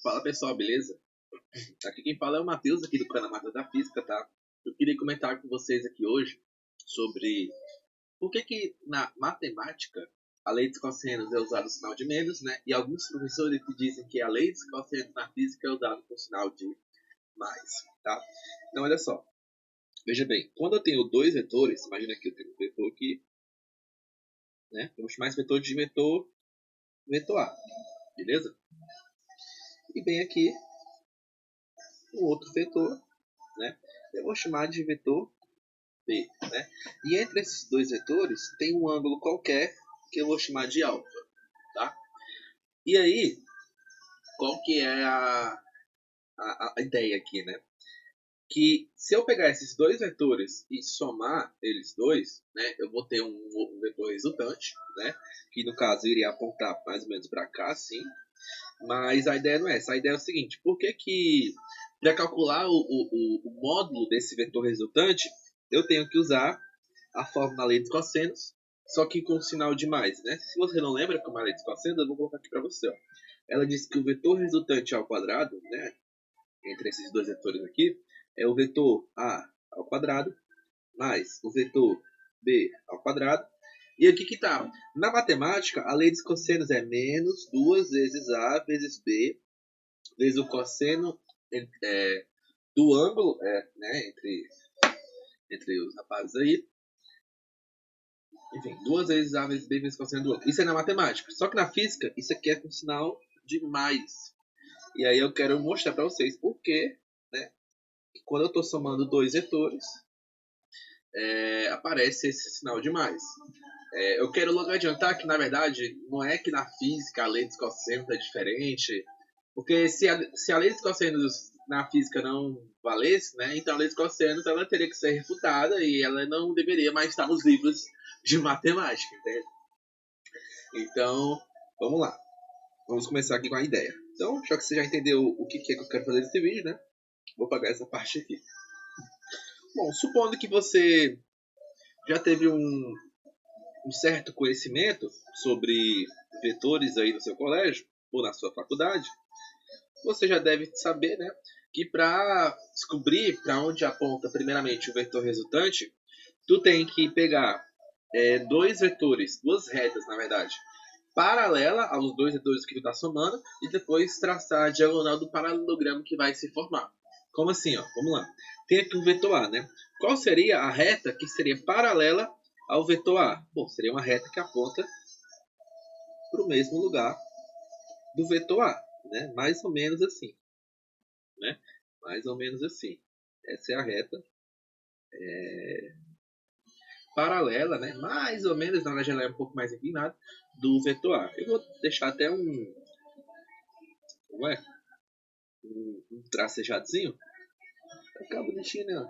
Fala pessoal, beleza? Aqui quem fala é o Matheus, aqui do canal Matheus da Física, tá? Eu queria comentar com vocês aqui hoje sobre por que na matemática a lei dos cossenos é usada o sinal de menos, né? E alguns professores que dizem que a lei dos cossenos na física é usada com o sinal de mais, tá? Então olha só, veja bem, quando eu tenho dois vetores, imagina que eu tenho um vetor aqui, né? Vamos chamar esse vetor de vetor A, beleza? E bem aqui um outro vetor, né? Eu vou chamar de vetor B, né? E entre esses dois vetores tem um ângulo qualquer que eu vou chamar de alfa, tá? E aí, qual que é a ideia aqui, né? Que se eu pegar esses dois vetores e somar eles dois, né, eu vou ter um vetor resultante, né? Que no caso iria apontar mais ou menos para cá, assim. Mas a ideia não é essa. A ideia é o seguinte: por que para calcular o módulo desse vetor resultante, eu tenho que usar a fórmula da lei dos cossenos, só que com sinal de mais, né? Se você não lembra como é a lei dos cossenos, eu vou colocar aqui para você. Ó. Ela diz que o vetor resultante ao quadrado, né, entre esses dois vetores aqui, é o vetor a ao quadrado mais o vetor b ao quadrado. E aqui que tá. Na matemática, a lei dos cossenos é menos 2 vezes a vezes b vezes o cosseno do ângulo, né, entre os rapazes aí. Enfim, 2 vezes a vezes b vezes cosseno do ângulo. Isso é na matemática. Só que na física, isso aqui é com sinal de mais. E aí eu quero mostrar para vocês por que, né, que quando eu estou somando dois vetores, aparece esse sinal de mais. Eu quero logo adiantar que, na verdade, não é que na física a lei dos cossenos é diferente, porque se a lei dos cossenos na física não valesse, né, então a lei dos cossenos ela teria que ser refutada e ela não deveria mais estar nos livros de matemática, entende? Então, vamos lá. Vamos começar aqui com a ideia. Então, já que você já entendeu o que é que eu quero fazer nesse vídeo, né, vou apagar essa parte aqui. Bom, supondo que você já teve um certo conhecimento sobre vetores aí no seu colégio ou na sua faculdade, você já deve saber, né, que para descobrir para onde aponta primeiramente o vetor resultante, tu tem que pegar dois vetores, duas retas, na verdade, paralela aos dois vetores que tu está somando e depois traçar a diagonal do paralelogramo que vai se formar. Como assim? Ó? Vamos lá. Tem aqui um vetor A, né? Qual seria a reta que seria paralela ao vetor A? Bom, seria uma reta que aponta para o mesmo lugar do vetor A, né? Mais ou menos assim, né? Mais ou menos assim. Essa é a reta paralela, né? Mais ou menos, na verdade ela é um pouco mais inclinada, do vetor A. Eu vou deixar até como é? Um tracejadozinho. Vai ficar bonitinho, né?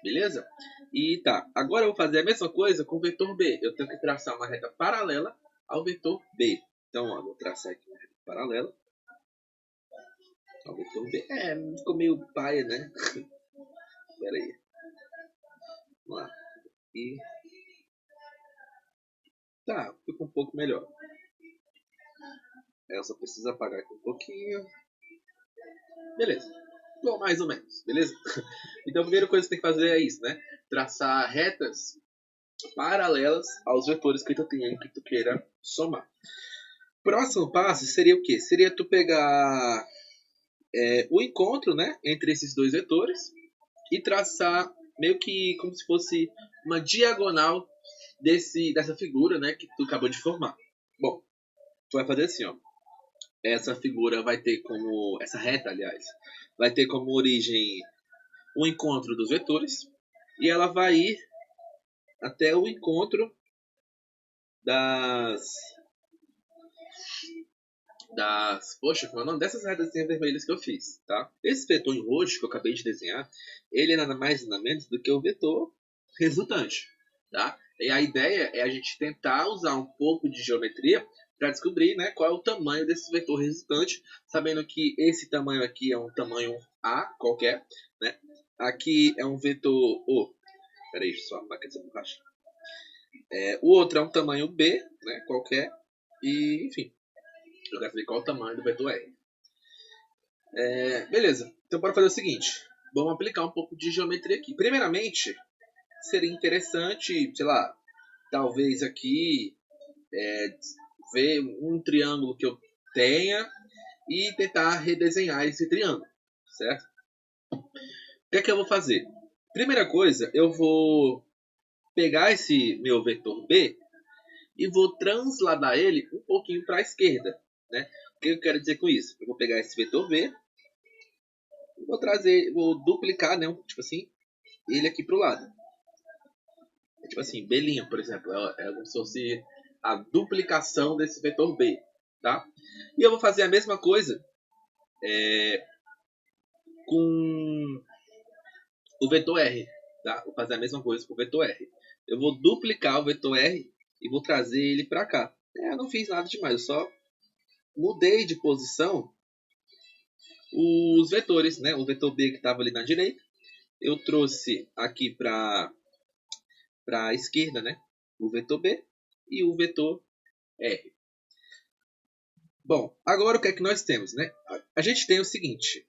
Beleza? E tá, agora eu vou fazer a mesma coisa com o vetor B. Eu tenho que traçar uma reta paralela ao vetor B. Então, ó, vou traçar aqui uma reta paralela ao vetor B. Ficou meio paia, né? Pera aí. Vamos lá. E tá, ficou um pouco melhor. Eu só preciso apagar aqui um pouquinho. Beleza. Bom, mais ou menos, beleza? Então a primeira coisa que você tem que fazer é isso, né? Traçar retas paralelas aos vetores que tu tem aí que tu queira somar. Próximo passo seria o quê? Seria tu pegar o encontro, né, entre esses dois vetores e traçar meio que como se fosse uma diagonal dessa figura, né, que tu acabou de formar. Bom, tu vai fazer assim, ó. Essa figura vai ter como... Essa reta, aliás, vai ter como origem o encontro dos vetores e ela vai ir até o encontro das... Poxa, como é o nome dessas retas vermelhas que eu fiz, tá? Esse vetor em roxo que eu acabei de desenhar, ele é nada mais nada menos do que o vetor resultante, tá? E a ideia é a gente tentar usar um pouco de geometria para descobrir, né, qual é o tamanho desse vetor resultante, sabendo que esse tamanho aqui é um tamanho A qualquer, né? Aqui é um vetor... peraí, só apagar essa borracha. O outro é um tamanho B, né, qualquer, e enfim. Eu quero saber qual o tamanho do vetor R. Beleza, então bora fazer o seguinte. Vamos aplicar um pouco de geometria aqui. Primeiramente, seria interessante, sei lá, talvez aqui ver um triângulo que eu tenha e tentar redesenhar esse triângulo, certo? O que é que eu vou fazer? Primeira coisa, eu vou pegar esse meu vetor B e vou transladar ele um pouquinho para a esquerda, né? O que eu quero dizer com isso? Eu vou pegar esse vetor B e vou duplicar, né? Tipo assim, ele aqui pro lado. Tipo assim, B', por exemplo, é como se fosse a duplicação desse vetor B, tá? E eu vou fazer a mesma coisa com o vetor R, tá? Vou fazer a mesma coisa com o vetor R. Eu vou duplicar o vetor R e vou trazer ele para cá. Eu não fiz nada demais, eu só mudei de posição os vetores, né? O vetor B que estava ali na direita, eu trouxe aqui para a esquerda, né? O vetor B e o vetor R. Bom, agora o que é que nós temos, né? A gente tem o seguinte,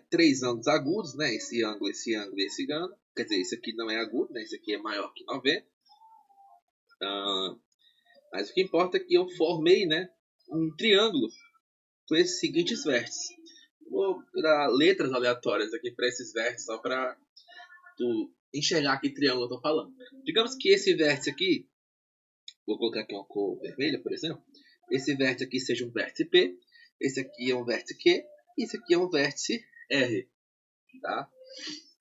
três ângulos agudos, né? Esse ângulo e esse ângulo. Quer dizer, esse aqui não é agudo, né? Esse aqui é maior que 90. Mas o que importa é que eu formei, né, um triângulo com esses seguintes vértices. Vou dar letras aleatórias aqui para esses vértices, só para tu enxergar que triângulo eu estou falando. Digamos que esse vértice aqui, vou colocar aqui uma cor vermelha, por exemplo. Esse vértice aqui seja um vértice P, esse aqui é um vértice Q, e esse aqui é um vértice R, tá?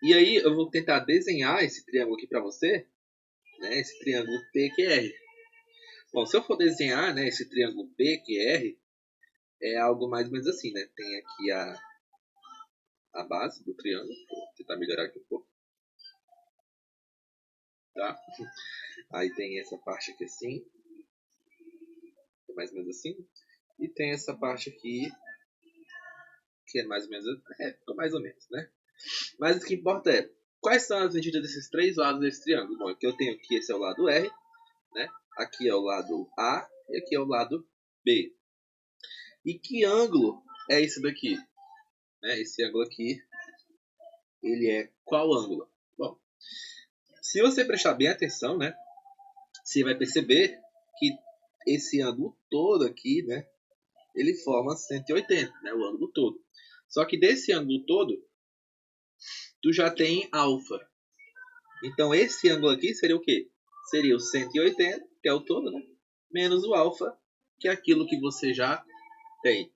E aí eu vou tentar desenhar esse triângulo aqui para você, né? Esse triângulo PQR. Bom, se eu for desenhar, né, esse triângulo PQR, é algo mais ou menos assim, né? Tem aqui a base do triângulo, vou tentar melhorar aqui um pouco, tá? Aí tem essa parte aqui assim, mais ou menos assim, e tem essa parte aqui que é mais ou menos, mais ou menos, né? Mas o que importa é, quais são as medidas desses três lados desse triângulo? Bom, aqui eu tenho que esse é o lado R, né? Aqui é o lado A e aqui é o lado B. E que ângulo é esse daqui? Né? Esse ângulo aqui, ele é qual ângulo? Bom, se você prestar bem atenção, né? Você vai perceber que esse ângulo todo aqui, né? Ele forma 180, né? O ângulo todo. Só que desse ângulo todo, tu já tem alfa. Então esse ângulo aqui seria o quê? Seria o 180, que é o todo, né? Menos o alfa, que é aquilo que você já tem.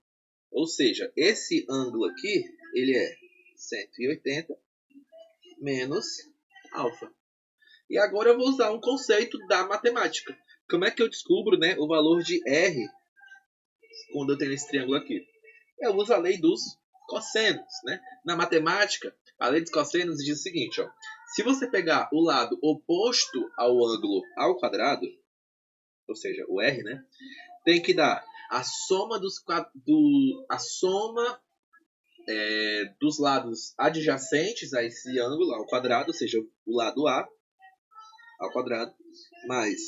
Ou seja, esse ângulo aqui, ele é 180 menos alfa. E agora eu vou usar um conceito da matemática. Como é que eu descubro, né, o valor de R quando eu tenho esse triângulo aqui? Eu uso a lei dos cossenos, né? Na matemática, a lei dos cossenos diz o seguinte, ó. Se você pegar o lado oposto ao ângulo ao quadrado, ou seja, o R, né? Tem que dar a soma dos lados adjacentes a esse ângulo ao quadrado, ou seja, o lado A ao quadrado, mais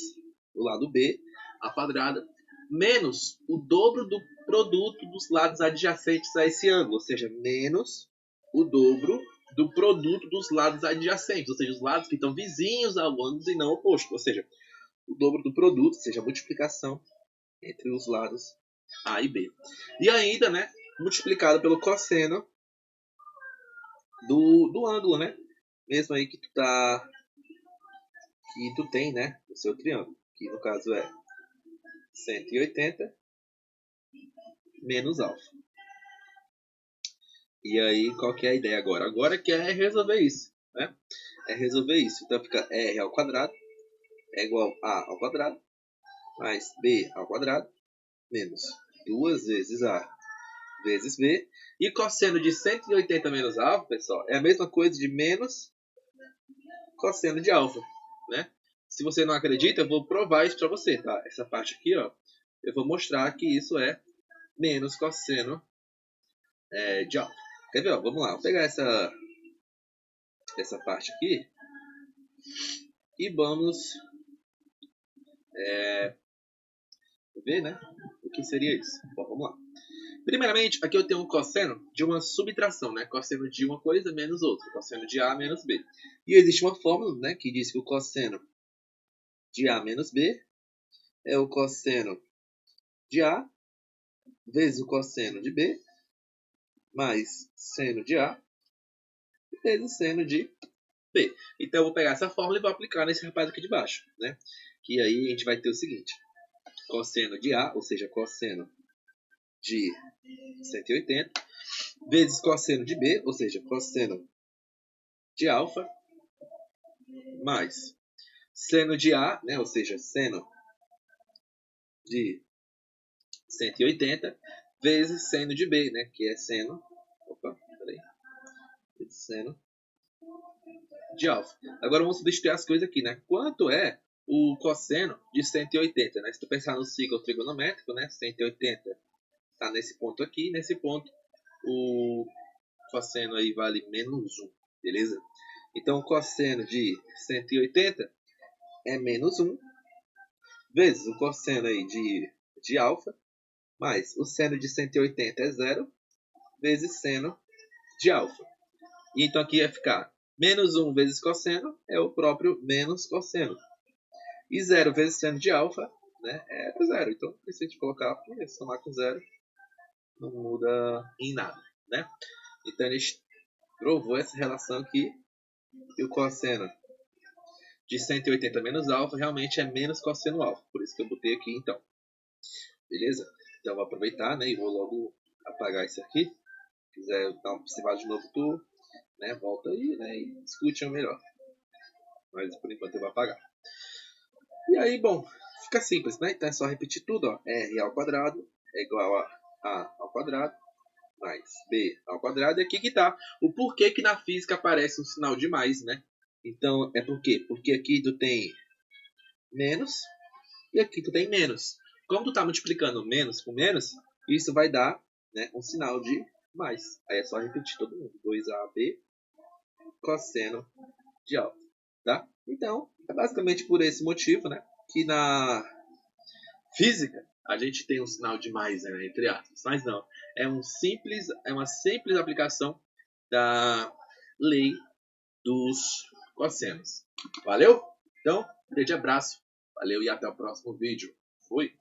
o lado B ao quadrado, menos o dobro do produto dos lados adjacentes a esse ângulo, ou seja, menos o dobro do produto dos lados adjacentes, ou seja, os lados que estão vizinhos ao ângulo e não oposto, ou seja, o dobro do produto, ou seja, a multiplicação entre os lados A e B. E ainda, né, multiplicado pelo cosseno do ângulo, né? Mesmo aí que tu tem, né, o seu triângulo, que no caso é 180 menos alfa. E aí, qual que é a ideia agora? Agora que é resolver isso, né? É resolver isso. Então fica R ao quadrado é igual a ao quadrado mais B ao quadrado menos 2 vezes A vezes B. E cosseno de 180 menos alfa, pessoal, é a mesma coisa de menos cosseno de alfa, né? Se você não acredita, eu vou provar isso para você, tá? Essa parte aqui, ó, eu vou mostrar que isso é menos cosseno de alfa. Quer ver? Ó, vamos lá, vou pegar essa parte aqui e vamos ver, né? O que seria isso? Bom, vamos lá. Primeiramente, aqui eu tenho um cosseno de uma subtração, né? Cosseno de uma coisa menos outra. Cosseno de A menos B. E existe uma fórmula, né, que diz que o cosseno de A menos B é o cosseno de A vezes o cosseno de B mais seno de A vezes seno de B. Então eu vou pegar essa fórmula e vou aplicar nesse rapaz aqui de baixo, né? Que aí a gente vai ter o seguinte. Cosseno de A, ou seja, cosseno de 180, vezes cosseno de B, ou seja, cosseno de alfa, mais seno de A, né, ou seja, seno de 180, vezes seno de B, né, que é seno, seno de alfa. Agora vamos substituir as coisas aqui, né? Quanto é o cosseno de 180, né? Se tu pensar no ciclo trigonométrico, né, 180 está nesse ponto aqui, nesse ponto o cosseno aí vale menos 1, beleza? Então o cosseno de 180 é menos 1, vezes o cosseno aí de alfa, mais o seno de 180 é 0, vezes seno de alfa. E então aqui vai ficar menos 1 vezes cosseno é o próprio menos cosseno. E 0 vezes seno de alfa, né, é 0. Então, se a gente colocar aqui, somar com 0, não muda em nada, né? Então, a gente provou essa relação aqui, e o cosseno de 180 menos alfa realmente é menos cosseno alfa. Por isso que eu botei aqui, então. Beleza? Então, eu vou aproveitar, né, e vou logo apagar isso aqui. Se quiser dar uma observada de novo, tu, né, volta aí, né, e discute melhor. Mas, por enquanto, eu vou apagar. E aí, bom, fica simples, né? Então é só repetir tudo, ó. R ao quadrado é igual a ao quadrado mais B ao quadrado. E aqui que tá o porquê que na física aparece um sinal de mais, né? Então, é por quê? Porque aqui tu tem menos e aqui tu tem menos. Como tu tá multiplicando menos com menos, isso vai dar, né, um sinal de mais. Aí é só repetir todo mundo. 2AB cosseno de alfa, tá? Então, é basicamente por esse motivo, né, que na física a gente tem um sinal de mais, né, entre aspas, mas não. É uma simples aplicação da lei dos cossenos. Valeu? Então, um grande abraço. Valeu e até o próximo vídeo. Fui!